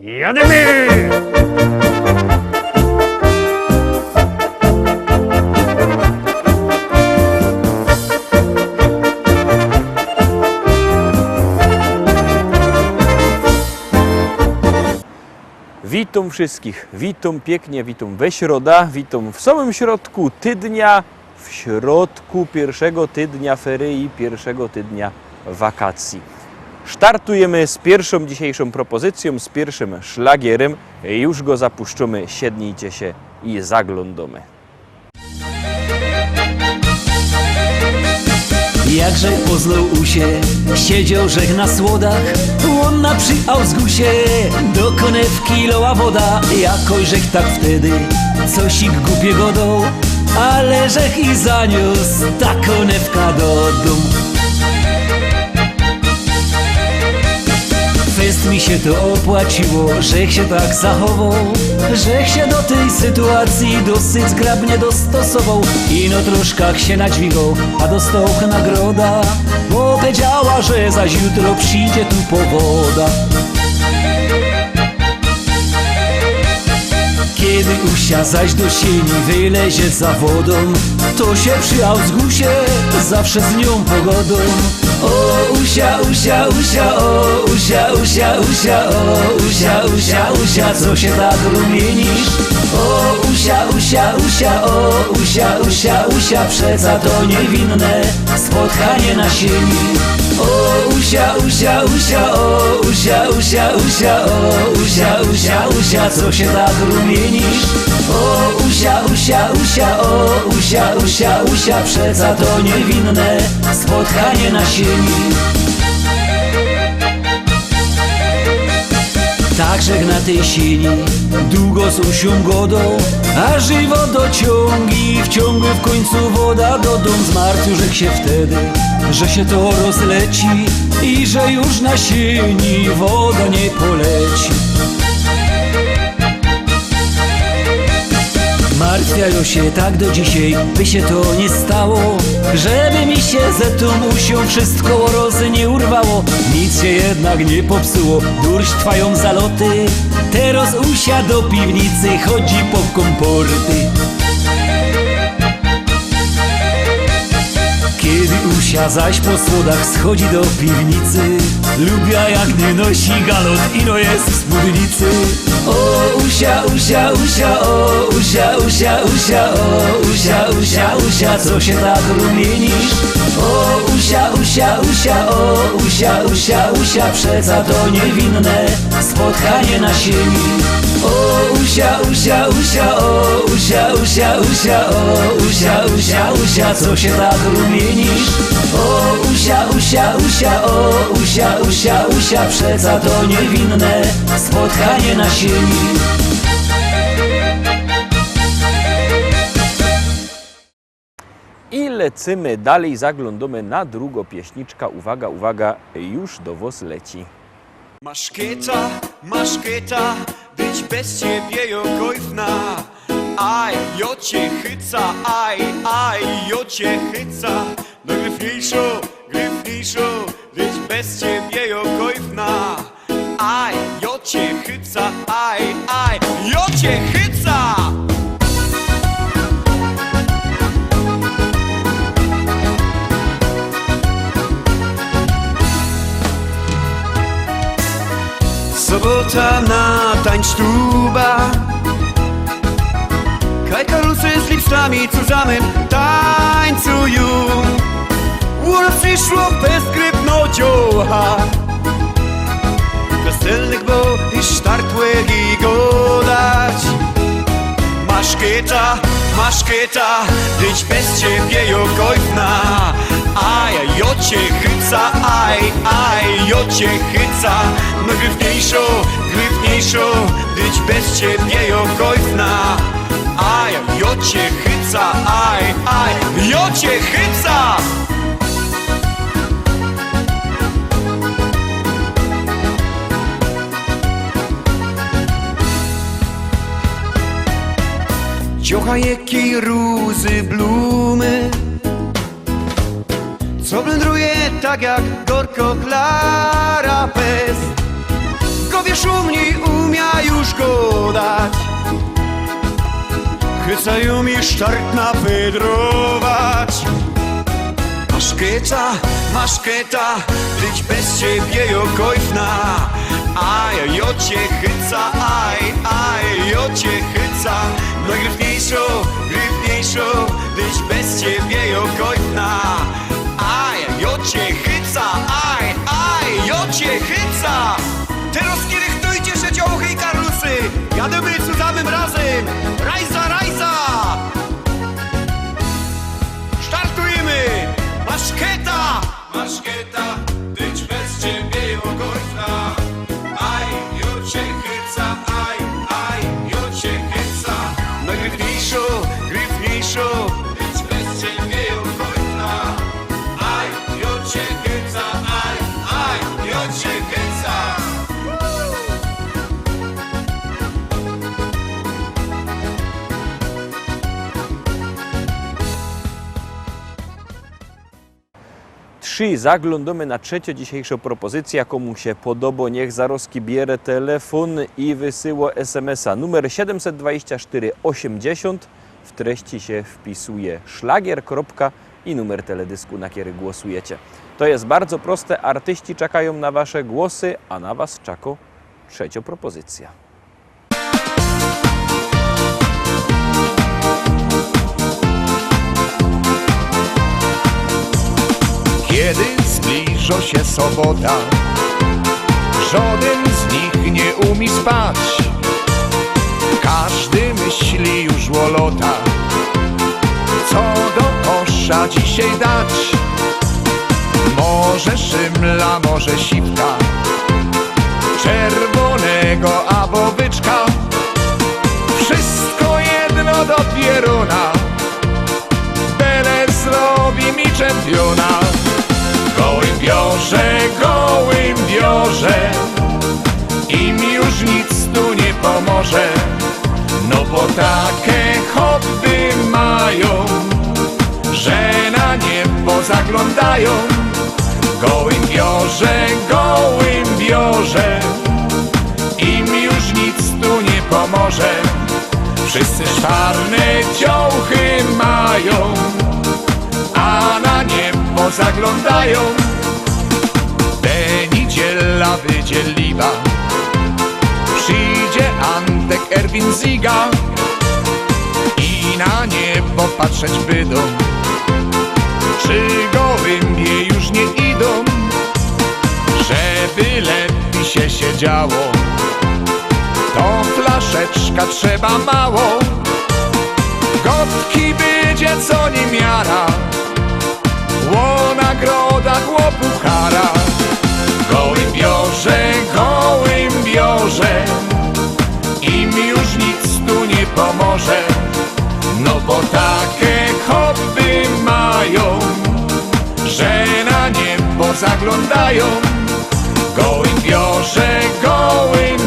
Jademy! Witam wszystkich, witam pięknie, witam we środa, witam w samym środku tydnia, w środku pierwszego tydnia ferii, pierwszego tydnia wakacji. Startujemy z pierwszą dzisiejszą propozycją, z pierwszym szlagierem. Już go zapuszczamy, siednijcie się i zaglądamy. Jakże poznał usie, siedział żech na słodach, łonna przy Ausgusie, do konewki loła woda, jakoś żech tak wtedy, cosik głupiego dał, ale żech i zaniósł ta konewka do domu. Fest mi się to opłaciło, żech się tak zachował, żech się do tej sytuacji dosyć zgrabnie dostosował. Ino troszkach się nadźwigał, a dostał nagroda, bo powiedziała, że zaś jutro przyjdzie tu powoda. Kiedy usia zaś do sieni wylezie za wodą, to się przy Ausgusie zawsze z nią pogodą. O usia, usia, usia, o usia, usia, usia, o usia, usia, usia, co się tak rumienisz? O usia, usia, usia, o usia, usia, usia, przeca to niewinne spotkanie na sieni. O usia, usia, usia, o usia, usia, usia, o usia, usia, usia, co się tak rumienisz? O usia, usia, usia, o usia, usia, usia, przeca to niewinne spotkanie na sieni. Także na tej sieni długo z usią godą, a żywo dociągi wciągły w końcu woda do dom. Zmartwił żech się wtedy, że się to rozleci i że już na sieni woda nie poleci. Martwiają się tak do dzisiaj, by się to nie stało, żeby mi się ze tą usią wszystko rozy nie urwało. Nic się jednak nie popsuło, durść trwają zaloty, teraz usia do piwnicy chodzi po komporty. Kiedy usia zaś po schodach schodzi do piwnicy, lubia jak nie nosi galot, ino jest w spódnicy. O usia, usia, usia, o usia, usia, usia, o usia, usia, usia, co się tak rumienisz? O usia, usia, usia, o usia, usia, usia, przeca to niewinne spotkanie na sieni. O usia, usia, usia, o usia, usia, usia, o usia, usia, usia, co się tak rumienisz? O usia, usia, usia, o usia, usia, usia, przeca to niewinne spotkanie na sieni. I lecimy dalej, zaglądamy na drugą pieśniczka. Uwaga, uwaga, już do was leci. Maszkieta, być bez ciebie jokojfna. Aj, jo cię chyca, aj, jo cię chyca. No gryfniejszo, być bez ciebie jokojfna. Aj, jo cię chyca, aj, jo cię chyca. Sobota na tańsztuba, kajkarusy z lipstami zusammen tańcują. Ura przyszło bezgrypnodzioła, weselnych bo i sztartłek i godać. Maszkieta, być bez ciebie jokojfna. Aj, jo cię chyca, aj, jo cię chyca. No gryfniejszo, być bez ciebie jokojfna. Aj, jo cię chyca, aj, jo cię chyca. Ciocha jakiej rózy blumy, co blędruje tak jak gorko Klara Pest. W głowie szumni umie Obiecają mi start napedrować. Maszketa, być bez ciebie jokojfna. Aj, jo cię chyca, aj, jo cię chyca. Najgryfniejszo, być bez ciebie jokojfna. Aj, jo cię chyca, aj, jo cię chyca. Teraz kiedy chcecie działochy i karlusy, jademy cudzanym razem. Rajza! Startujemy! Maszketa, być bez ciebie jokojfna. Aj, jo cię chyca, aj, jo cię chyca. Najgryfniejszo, być bez ciebie jokojfna. Aj, jo cię chyca, aj, jo cię chyca. Zaglądamy na trzecią dzisiejszą propozycję. Komu się podoba, niech zaroski bierze telefon i wysyła SMS-a numer 724 80. W treści się wpisuje szlagier, i numer teledysku, na który głosujecie. To jest bardzo proste. Artyści czekają na wasze głosy, a na was czeka trzecia propozycja. Kiedy zbliża się sobota, żaden z nich nie umie spać. Każdy myśli już o lota, co do kosza dzisiaj dać. Może szymla, może siwka, czerwonego albo byczka. Wszystko jedno do pieruna, byle zrobi mi czempiona. Gołym biorze, im już nic tu nie pomoże. No bo takie hobby mają, że na niebo zaglądają. Gołym biorze, im już nic tu nie pomoże. Wszyscy czarne dziołchy mają, a na niebo zaglądają. Niedziela wydzieliwa, przyjdzie Antek, Erwin, Ziga i na niebo patrzeć będą, czy gołębie już nie idą, żeby lepiej się siedziało. To flaszeczka trzeba mało, gotki będzie co niemiara, o nagrodach, o puchara. Gołym biorze, im już nic tu nie pomoże. No bo takie hobby mają, że na niebo zaglądają. Gołym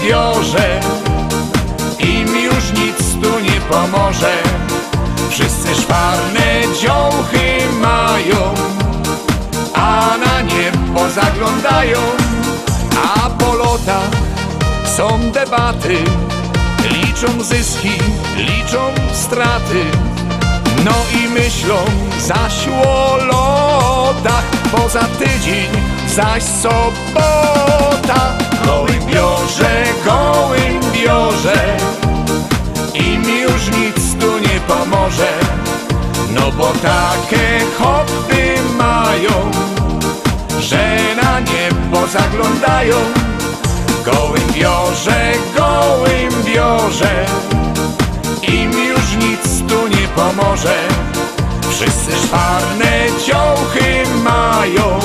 biorze, im już nic tu nie pomoże. Wszyscy szwarne dziołchy mają, a na niebo zaglądają. A po lotach są debaty, liczą zyski, liczą straty. No i myślą zaś o lotach, bo za tydzień zaś sobota. Gołym biorze, im już nic tu nie pomoże. No bo takie hobby mają, że na niebo zaglądają. Gołym biorze, im już nic tu nie pomoże. Wszyscy szwarne dziołchy mają,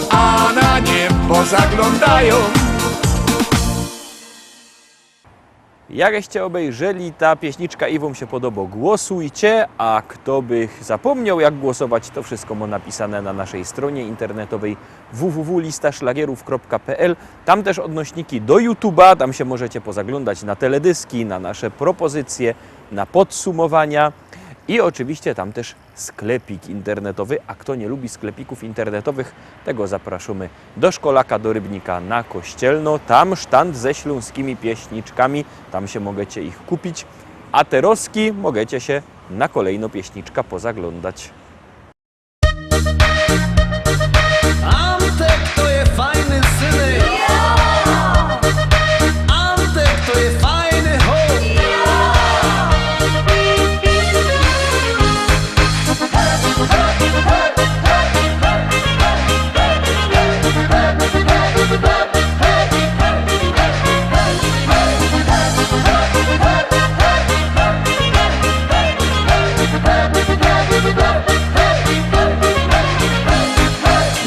a na niebo zaglądają. Jakście obejrzeli, ta pieśniczka i wam się podoba, głosujcie, a kto by zapomniał jak głosować, to wszystko ma napisane na naszej stronie internetowej www.listaszlagierów.pl. Tam też odnośniki do YouTube'a, tam się możecie pozaglądać na teledyski, na nasze propozycje, na podsumowania i oczywiście tam też sklepik internetowy, a kto nie lubi sklepików internetowych, tego zapraszamy do Szkolaka, do Rybnika na Kościelno. Tam sztand ze śląskimi pieśniczkami, tam się możecie ich kupić. a te roski możecie się na kolejną pieśniczka pozaglądać. Antek to je fajny synek. Antek to je fajny chłop.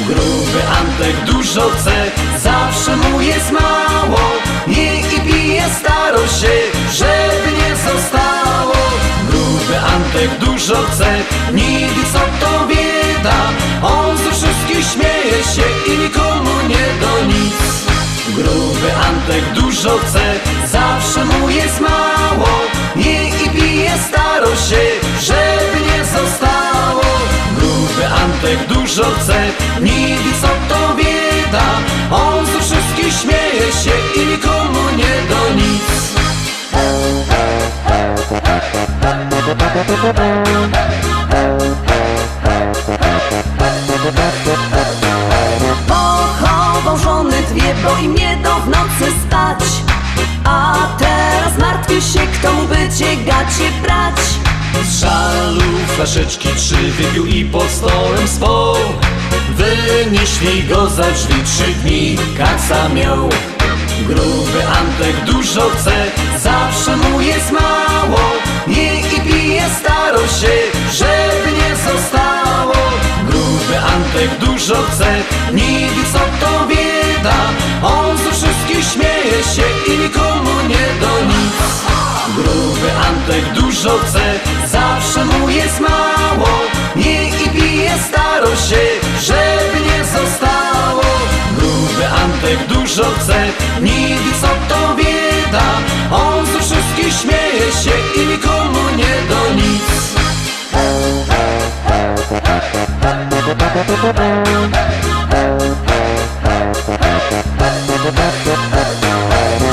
Gruby Antek dużo chce, zawsze mu jest mało. Nie i pije starość się, żeby nie zostało. Gruby Antek dużo chce, nie wie co to bieda. On ze wszystkich śmieje się i nikomu nie do nic. Gruby Antek dużo chce, zawsze mu jest mało. Nie i pije starość się, żeby nie zostało. Gruby Antek dużo chce, nie wie co to bieda. On ze wszystkich śmieje się i nikomu nie do nic. Pochował żony dwie, bo im nie do w nocy spać. A teraz martwi się, kto mu będzie gacie brać. Z żalu flaszeczki 3 wypił i pod stołem spał. Wynieśli go za drzwi, 3 dni kaca miał. Gruby Antek dużo chce, zawsze mu jest mało. Nie i pije starość się, żeby nie zostało. Gruby Antek dużo chce, nie wie co to bieda. On ze wszystkich śmieje się i nikomu nie do nic. Gruby Antek dużo chce, zawsze mu jest mało. Nie i pije starość się, żeby nie zostało. Gruby Antek dużo chce, nie wie co to bieda. On ze wszystkich śmieje się i nikomu nie do nic.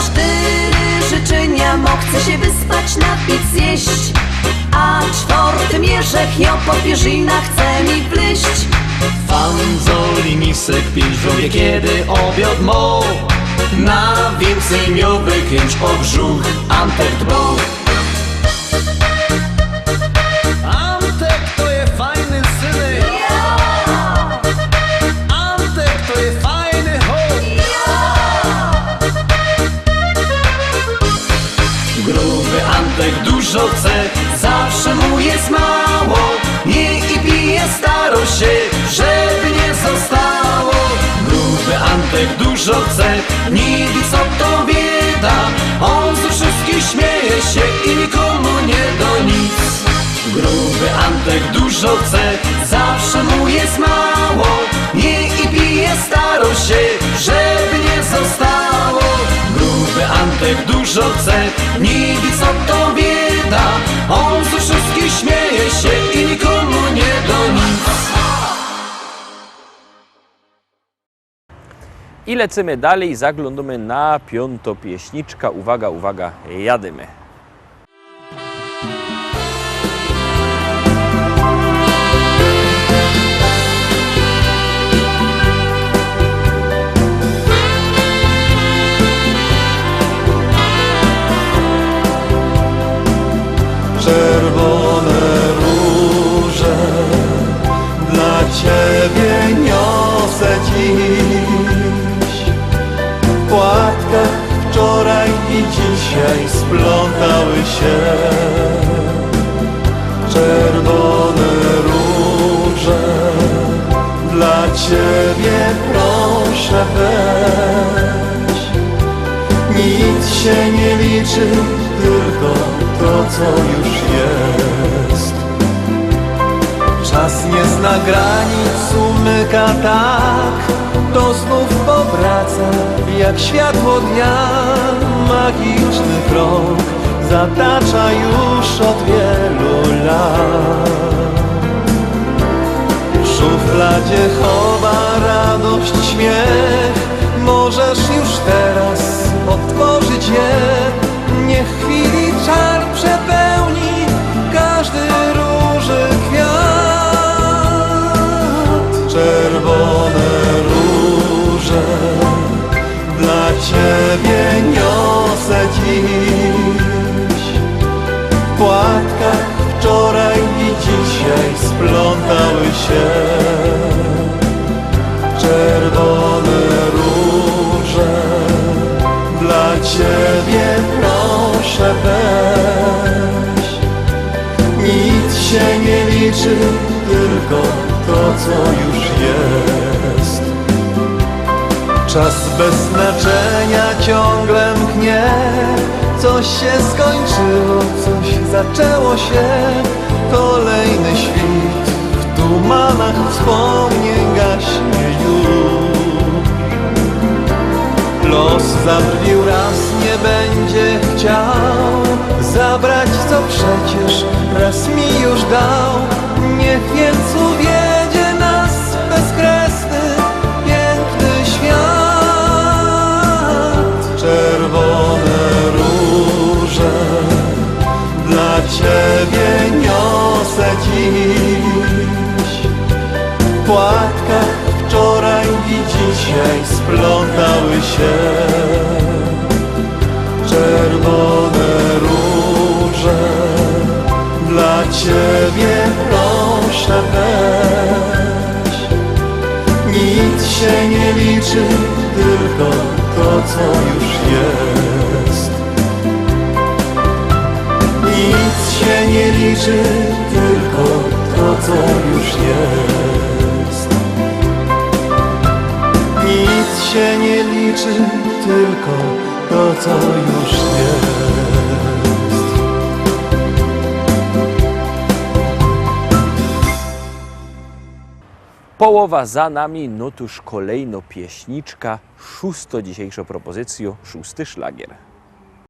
Cztery życzenia mo chce się wyspać, napić, zjeść. A 4. Jerzech ją po pierzinach chce mi wleść. Fanzoli misek 5 w rowie, kiedy obiad mo. Na więcej miałby chęć o brzuch Antek dbał. Antek to je fajny synek. Antek to je fajny chłop. Gruby Antek dużo chce, zawsze mu jest mało. Nie i pije starość się, żeby nie zostało. Gruby Antek dużo chce, nie wie co to bieda. On ze wszystkich śmieje się i nikomu nie do nic. Gruby Antek dużo chce, zawsze mu jest mało. Nie i pije starość się, żeby nie zostało. Gruby Antek dużo chce, nie wie co to bieda. On ze wszystkich śmieje się i nikomu nie do nic. I lecimy dalej, zaglądamy na 5. pieśniczka. Uwaga, uwaga, jadymy. Czerwone róże dla Ciebie niosę dziś. W płatkach wczoraj i dzisiaj splątały się. Czerwone róże dla Ciebie proszę weź. Nic się nie liczy, tylko to, co już jest. Czas nie zna granic, umyka tak, to znów powraca jak światło dnia. Magiczny krąg zatacza już od wielu lat. W szufladzie chowa radość, śmiech. Możesz już teraz otworzyć je. Niech chwili czar przepełni się. Czerwone róże dla Ciebie proszę weź. Nic się nie liczy, tylko to, co już jest. Czas bez znaczenia ciągle mknie. Coś się skończyło, coś zaczęło się. Kolejny świt w tumanach wspomnień gaśnie już. Los zabrwił raz, nie będzie chciał zabrać, co przecież raz mi już dał. Niech więc uwiedzie nas bezkresny, piękny świat. Czerwone róże dla Ciebie niosę dziś. W płatkach wczoraj i dzisiaj splątały się. Czerwone róże dla Ciebie proszę weź. Nic się nie liczy, tylko to, co już jest. Nic się nie liczy, tylko to, co już jest. Nic się nie liczy, tylko to, co już jest. Połowa za nami, no tuż kolejno pieśniczka, szósto dzisiejszą propozycją, szósty szlagier.